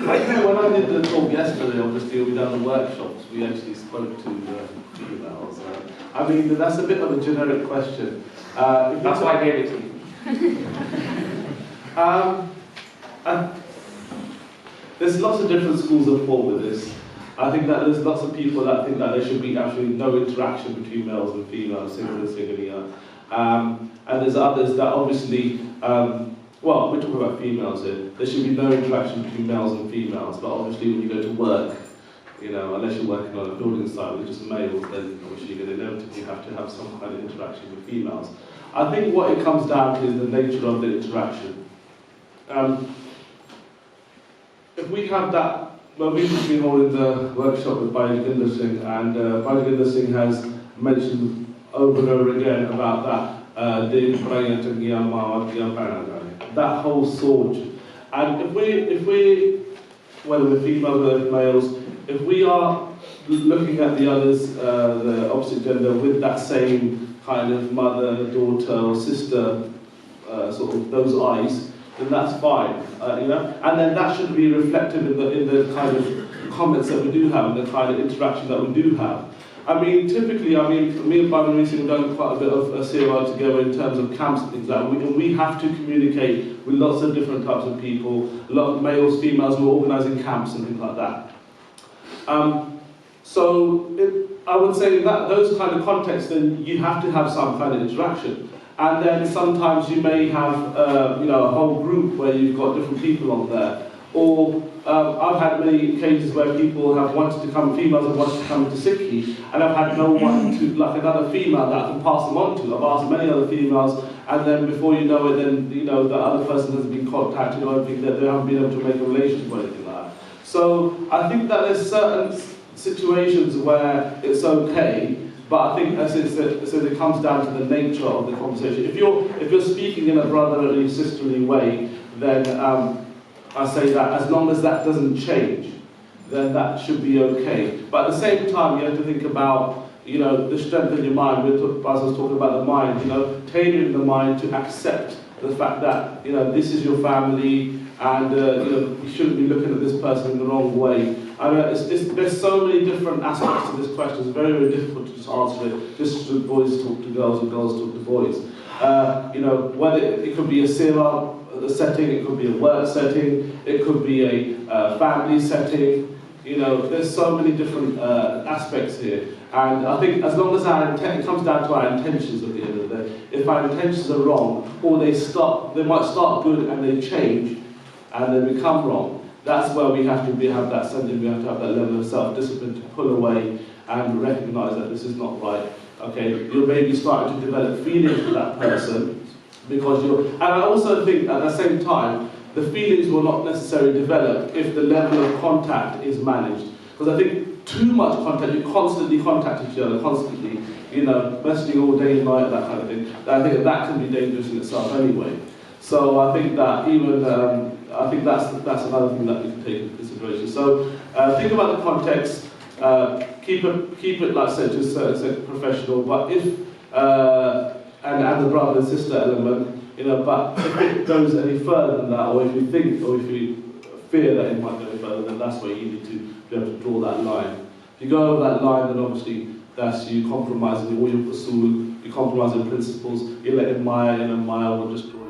When I did the talk yesterday, obviously we done the workshops, we actually spoke to the females. I mean, that's a bit of a generic question. That's why I gave it to you. There's lots of different schools of thought with this. I think that there's lots of people that think that there should be absolutely no interaction between males and females, single and single. And there's others that obviously, well, we're talking about females here. There should be no interaction between males and females, but obviously when you go to work, you know, unless you're working on a building site with just males, then obviously you're going to inevitably have to have some kind of interaction with females. I think what it comes down to is the nature of the interaction. If we have that, well, we've just been holding the workshop with Bhai Vijay Singh, and Bhai Vijay Singh has mentioned over and over again about that that whole sword. And if we, whether we're females or males, if we are looking at the others, the opposite gender, with that same kind of mother, daughter, or sister, sort of those eyes, then that's fine, you know. And then that should be reflected in the kind of comments that we do have, and the kind of interaction that we do have. I mean, typically, me and Bhai Vijay Singh have done quite a bit of COI together in terms of camps and things like that. And we have to communicate with lots of different types of people, a lot of males, females who are organising camps and things like that. I would say that those kind of contexts, then you have to have some kind of interaction. And then sometimes you may have, you know, a whole group where you've got different people on there. Or I've had many cases where people have wanted to come, females have wanted to come to Sikhi, and I've had no one to, like another female that I can pass them on to. I've asked many other females, and then before you know it, then you know the other person hasn't been contacted or anything, that they haven't been able to make a relationship or anything like that. So I think that there's certain situations where it's okay. But I think as it comes down to the nature of the conversation. If you're speaking in a brotherly, sisterly way, then I say that as long as that doesn't change, then that should be okay. But at the same time, you have to think about, you know, the strength of your mind. As I was talking about the mind, you know, tailoring the mind to accept the fact that, you know, this is your family, and you know, you shouldn't be looking at this person in the wrong way. I mean, there's so many different aspects to this question. It's very, very difficult to just answer it. Just boys talk to girls and girls talk to boys. You know, whether it could be a sira setting, it could be a work setting, it could be a family setting. You know, there's so many different aspects here. And I think as long as it comes down to our intentions at the end of the day. If our intentions are wrong, or they might start good and they change, and they become wrong, that's where we have to have that sending, we have to have that level of self-discipline to pull away and recognise that this is not right. Okay, you're maybe starting to develop feelings for that person because and I also think at the same time, the feelings will not necessarily develop if the level of contact is managed. Because I think too much contact, you constantly contact each other, constantly, you know, messaging all day and night, that kind of thing. I think that can be dangerous in itself anyway. So I think that even, I think that's another thing that we can take into consideration. So think about the context, keep it like I said, just professional. But if and the brother and sister element, you know. But if it goes any further than that, or if you think, or if you fear that it might go any further, then that's where you need to be able to draw that line. If you go over that line, then obviously that's you compromising all your usul, you compromising principles. You let Maya, and Maya will destroy.